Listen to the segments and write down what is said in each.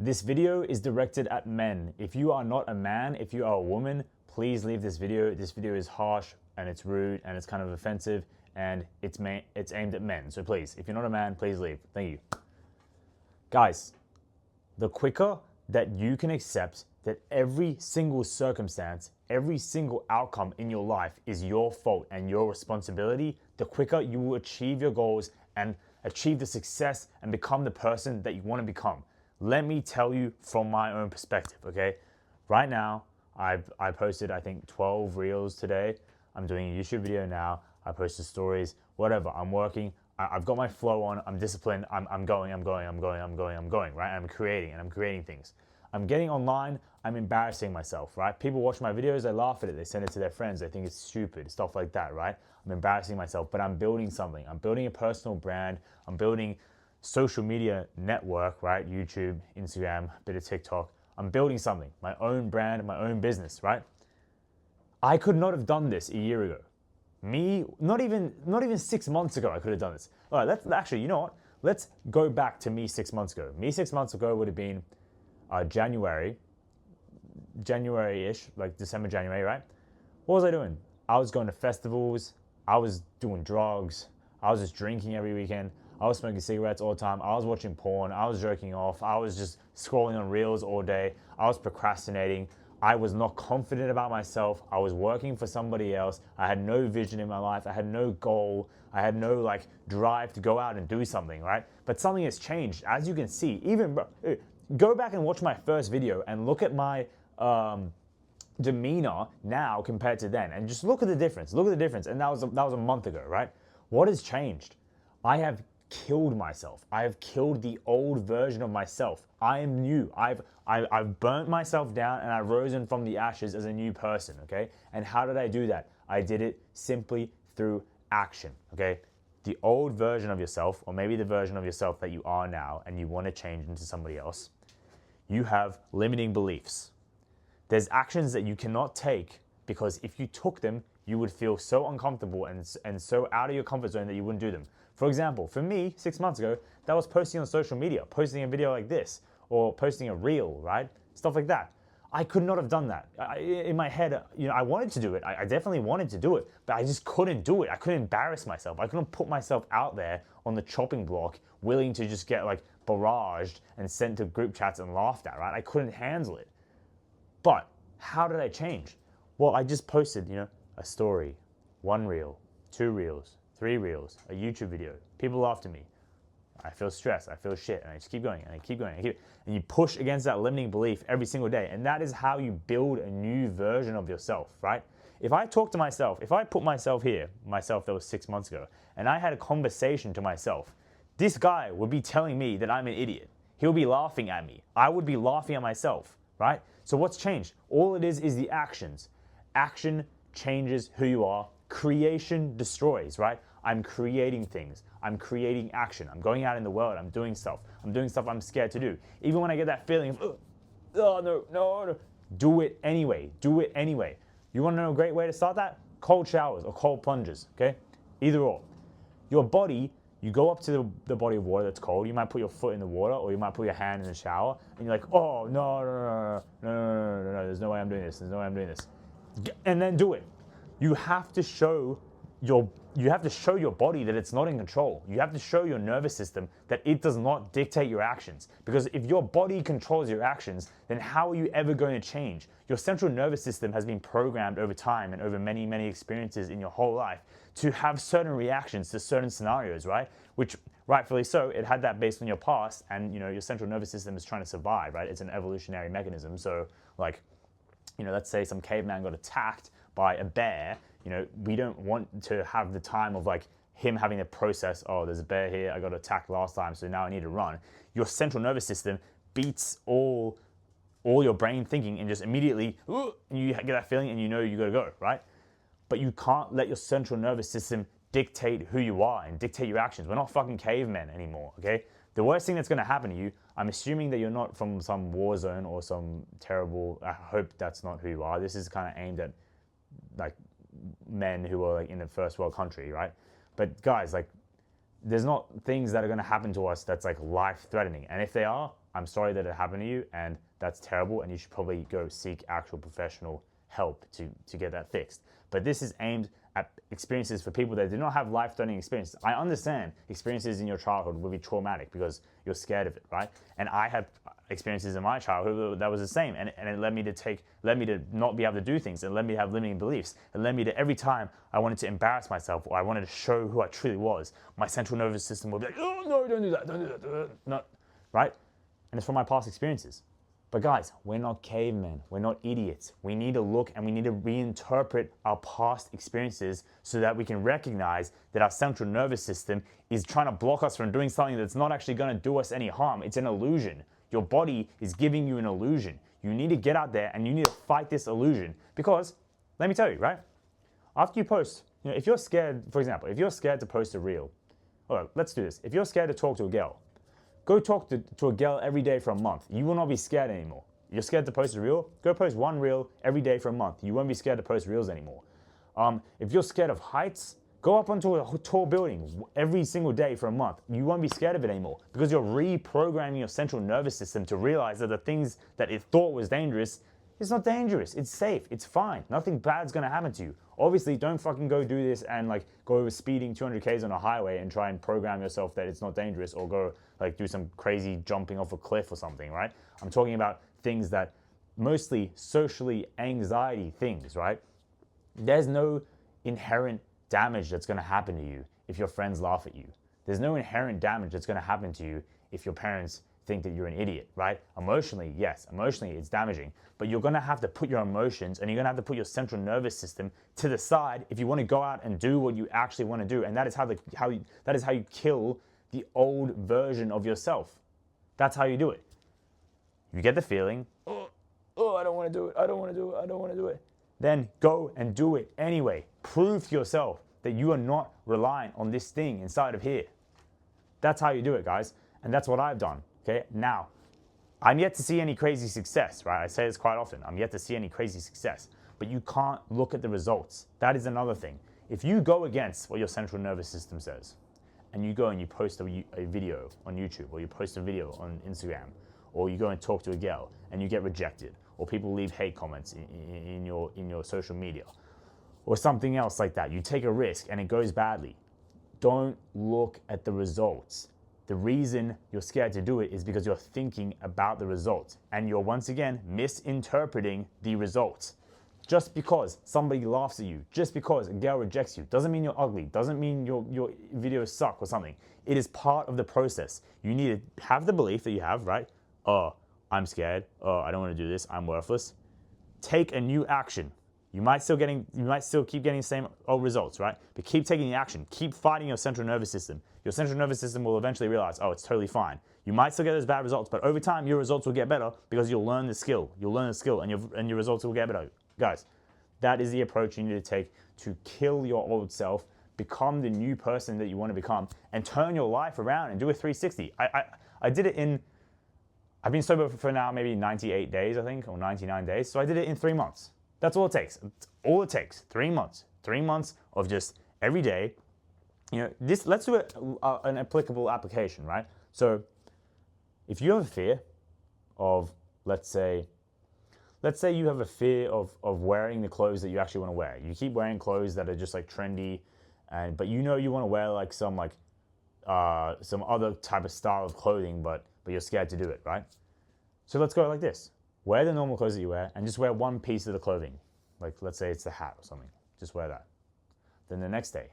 This video is directed at men. If you are not a man, if you are a woman, please leave this video. This video is harsh and it's rude and it's kind of offensive and it's aimed at men. So please, if you're not a man, please leave. Thank you. Guys, the quicker that you can accept that every single circumstance, every single outcome in your life is your fault and your responsibility, the quicker you will achieve your goals and achieve the success and become the person that you want to become. Let me tell you from my own perspective, okay? Right now, I posted, I think, 12 reels today. I'm doing a YouTube video now. I posted stories, whatever. I'm working. I've got my flow on. I'm disciplined. I'm going, right? I'm creating things. I'm getting online. I'm embarrassing myself, right? People watch my videos. They laugh at it. They send it to their friends. They think it's stupid, stuff like that, right? I'm embarrassing myself, but I'm building something. I'm building a personal brand. I'm building social media network, right? YouTube, Instagram, bit of TikTok. I'm building something, my own brand, my own business, right? I could not have done this a year ago. Not even 6 months ago, I could have done this. All right, let's actually, you know what? Let's go back to me 6 months ago. Me 6 months ago would have been January-ish, like December, January, right? What was I doing? I was going to festivals. I was doing drugs. I was just drinking every weekend. I was smoking cigarettes all the time. I was watching porn. I was jerking off. I was just scrolling on reels all day. I was procrastinating. I was not confident about myself. I was working for somebody else. I had no vision in my life. I had no goal. I had no drive to go out and do something, right? But something has changed. As you can see, even go back and watch my first video and look at my demeanor now compared to then, and just look at the difference. Look at the difference. And that was a month ago, right? What has changed? I have killed myself. I have killed the old version of myself. I am new. I've burnt myself down and I've risen from the ashes as a new person, okay? And how did I do that? I did it simply through action, okay? The old version of yourself, or maybe the version of yourself that you are now and you want to change into somebody else, you have limiting beliefs. There's actions that you cannot take because if you took them, you would feel so uncomfortable and so out of your comfort zone that you wouldn't do them. For example, for me, 6 months ago, that was posting on social media, posting a video like this, or posting a reel, right? Stuff like that. I could not have done that. In my head, I wanted to do it. I definitely wanted to do it, but I just couldn't do it. I couldn't embarrass myself. I couldn't put myself out there on the chopping block, willing to just get barraged and sent to group chats and laughed at, right? I couldn't handle it. But how did I change? Well, I just posted, a story, 1 reel, 2 reels, 3 reels, a YouTube video. People laughed at me. I feel stressed. I feel shit. And I just keep going and I keep going. And you push against that limiting belief every single day. And that is how you build a new version of yourself, right? If I talk to myself, if I put myself here, myself that was 6 months ago, and I had a conversation to myself, this guy would be telling me that I'm an idiot. He'll be laughing at me. I would be laughing at myself, right? So what's changed? All it is the actions. Action changes who you are. Creation destroys, right? I'm creating things. I'm creating action. I'm going out in the world. I'm doing stuff. I'm doing stuff I'm scared to do. Even when I get that feeling of, oh, no. Do it anyway. Do it anyway. You want to know a great way to start that? Cold showers or cold plunges, okay? Either or. Your body, you go up to the body of water that's cold. You might put your foot in the water or you might put your hand in the shower and you're like, oh, no. There's no way I'm doing this. There's no way I'm doing this. And then do it. You have to show your body that it's not in control. You have to show your nervous system that it does not dictate your actions. Because if your body controls your actions, then how are you ever going to change? Your central nervous system has been programmed over time and over many, many experiences in your whole life to have certain reactions to certain scenarios, right? Which, rightfully so, it had that based on your past, and your central nervous system is trying to survive, right? It's an evolutionary mechanism. So, let's say some caveman got attacked by a bear, we don't want to have the time of him having to process, oh, there's a bear here, I got attacked last time, so now I need to run. Your central nervous system beats all your brain thinking and just immediately, and you get that feeling and you got to go, right? But you can't let your central nervous system dictate who you are and dictate your actions. We're not fucking cavemen anymore, okay? The worst thing that's going to happen to you, I'm assuming that you're not from some war zone or some terrible, I hope that's not who you are. This is kind of aimed at men who are in a first world country, right? But guys, there's not things that are going to happen to us that's life threatening. And if they are, I'm sorry that it happened to you, and that's terrible, and you should probably go seek actual professional help to get that fixed. But this is aimed at experiences for people that do not have life-threatening experiences. I understand experiences in your childhood will be traumatic because you're scared of it, right? And I had experiences in my childhood that was the same, and it led me to not be able to do things, and led me to have limiting beliefs, and led me to every time I wanted to embarrass myself or I wanted to show who I truly was, my central nervous system would be like, oh no, don't do that, no, right? And it's from my past experiences. But guys, we're not cavemen, we're not idiots. We need to look and we need to reinterpret our past experiences so that we can recognize that our central nervous system is trying to block us from doing something that's not actually going to do us any harm. It's an illusion. Your body is giving you an illusion. You need to get out there and you need to fight this illusion. Because, let me tell you, right? After you post, if you're scared, for example, if you're scared to post a reel, or let's do this. If you're scared to talk to a girl, go talk to a girl every day for a month. You will not be scared anymore. You're scared to post a reel? Go post one reel every day for a month. You won't be scared to post reels anymore. If you're scared of heights, go up onto a tall building every single day for a month. You won't be scared of it anymore because you're reprogramming your central nervous system to realize that the things that it thought was dangerous, it's not dangerous. It's safe. It's fine. Nothing bad's going to happen to you. Obviously, don't fucking go do this and go over speeding 200 Ks on a highway and try and program yourself that it's not dangerous, or go do some crazy jumping off a cliff or something, right? I'm talking about things that mostly socially anxiety things, right? There's no inherent damage that's going to happen to you if your friends laugh at you. There's no inherent damage that's going to happen to you if your parents think that you're an idiot, right? Emotionally, yes, emotionally it's damaging, but you're gonna have to put your emotions and you're gonna have to put your central nervous system to the side if you want to go out and do what you actually want to do, and that is how you kill the old version of yourself. That's how you do it. You get the feeling, oh, I don't want to do it, I don't want to do it, I don't want to do it. Then go and do it anyway. Prove to yourself that you are not reliant on this thing inside of here. That's how you do it, guys, and that's what I've done. Okay, now, I'm yet to see any crazy success, right? I say this quite often. I'm yet to see any crazy success, but you can't look at the results. That is another thing. If you go against what your central nervous system says, and you go and you post a video on YouTube, or you post a video on Instagram, or you go and talk to a girl and you get rejected, or people leave hate comments in your social media, or something else like that, you take a risk and it goes badly, don't look at the results. The reason you're scared to do it is because you're thinking about the results, and you're once again misinterpreting the results. Just because somebody laughs at you, just because a girl rejects you, doesn't mean you're ugly, doesn't mean your videos suck or something. It is part of the process. You need to have the belief that you have, right? Oh, I'm scared. Oh, I don't want to do this. I'm worthless. Take a new action. You might still keep getting the same old results, right? But keep taking the action. Keep fighting your central nervous system. Your central nervous system will eventually realize, oh, it's totally fine. You might still get those bad results, but over time, your results will get better because you'll learn the skill. You'll learn the skill, and your results will get better. Guys, that is the approach you need to take to kill your old self, become the new person that you want to become, and turn your life around and do a 360. I did it in, I've been sober for now maybe 98 days, I think, or 99 days. So I did it in 3 months. That's all it takes. All it takes, 3 months. 3 months of just every day. Let's do an applicable application, right? So if you have a fear of, let's say you have a fear of wearing the clothes that you actually want to wear. You keep wearing clothes that are just trendy, but you want to wear some other type of style of clothing, but you're scared to do it, right? So let's go like this. Wear the normal clothes that you wear and just wear one piece of the clothing. Like, let's say it's the hat or something. Just wear that. Then the next day,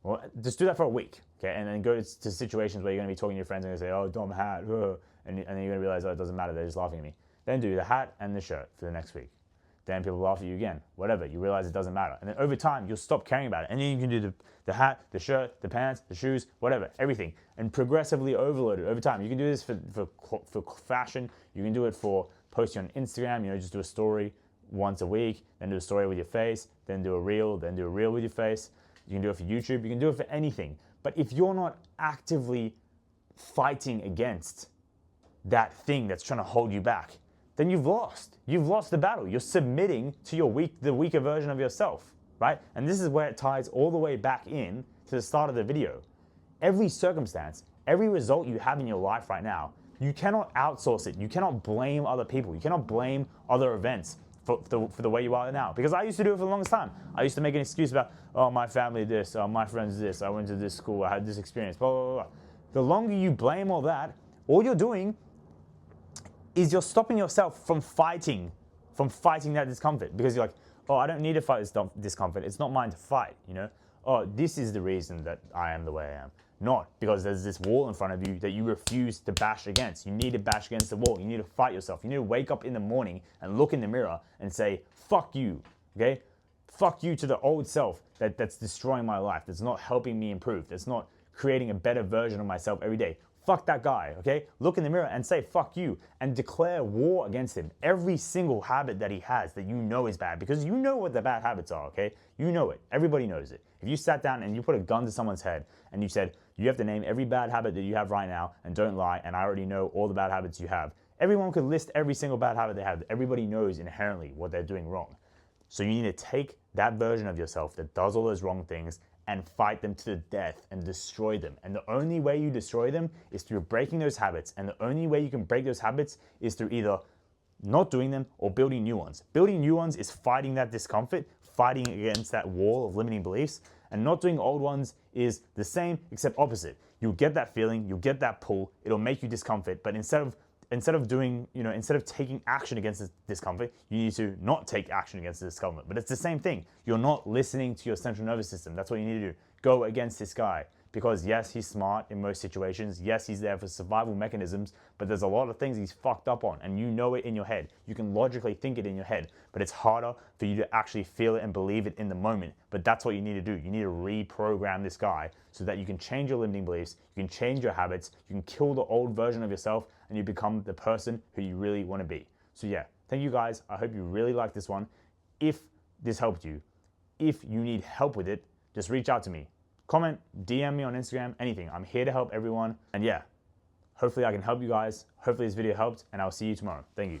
well, just do that for a week, okay? And then go to situations where you're going to be talking to your friends and they say, oh, dumb hat, and then you're going to realize, oh, it doesn't matter, they're just laughing at me. Then do the hat and the shirt for the next week. Then people laugh at you again, whatever. You realize it doesn't matter. And then over time, you'll stop caring about it. And then you can do the hat, the shirt, the pants, the shoes, whatever, everything. And progressively overload it over time. You can do this for fashion. You can do it for posting on Instagram. Just do a story once a week, then do a story with your face, then do a reel with your face. You can do it for YouTube. You can do it for anything. But if you're not actively fighting against that thing that's trying to hold you back, then you've lost. You've lost the battle. You're submitting to the weaker version of yourself, right? And this is where it ties all the way back in to the start of the video. Every circumstance, every result you have in your life right now You cannot outsource it. You cannot blame other people. You cannot blame other events for the way you are now. Because I used to do it for the longest time. I used to make an excuse about, oh, my family this, my friends this, I went to this school, I had this experience, blah, blah, blah. The longer you blame all that, all you're doing is you're stopping yourself from fighting that discomfort. Because you're like, oh, I don't need to fight this discomfort. It's not mine to fight, you know? Oh, this is the reason that I am the way I am. Not because there's this wall in front of you that you refuse to bash against. You need to bash against the wall. You need to fight yourself. You need to wake up in the morning and look in the mirror and say, fuck you, okay? Fuck you to the old self that's destroying my life, that's not helping me improve, that's not creating a better version of myself every day. Fuck that guy, okay? Look in the mirror and say, fuck you, and declare war against him. Every single habit that he has that you know is bad, because you know what the bad habits are, okay? You know it. Everybody knows it. If you sat down and you put a gun to someone's head and you said, you have to name every bad habit that you have right now and don't lie, and I already know all the bad habits you have, everyone could list every single bad habit they have. Everybody knows inherently what they're doing wrong. So you need to take that version of yourself that does all those wrong things and fight them to the death and destroy them. And the only way you destroy them is through breaking those habits. And the only way you can break those habits is through either not doing them or building new ones. Building new ones is fighting that discomfort, fighting against that wall of limiting beliefs. And not doing old ones is the same except opposite. You'll get that feeling, you'll get that pull, it'll make you discomfort, but instead of taking action against this discomfort, you need to not take action against the discomfort. But it's the same thing. You're not listening to your central nervous system. That's what you need to do. Go against this guy. Because yes, he's smart in most situations. Yes, he's there for survival mechanisms, but there's a lot of things he's fucked up on, and you know it in your head. You can logically think it in your head, but it's harder for you to actually feel it and believe it in the moment. But that's what you need to do. You need to reprogram this guy so that you can change your limiting beliefs, you can change your habits, you can kill the old version of yourself, and you become the person who you really want to be. So yeah, thank you guys. I hope you really liked this one. If this helped you, if you need help with it, just reach out to me. Comment, DM me on Instagram, anything. I'm here to help everyone. And yeah, hopefully I can help you guys. Hopefully this video helped, and I'll see you tomorrow. Thank you.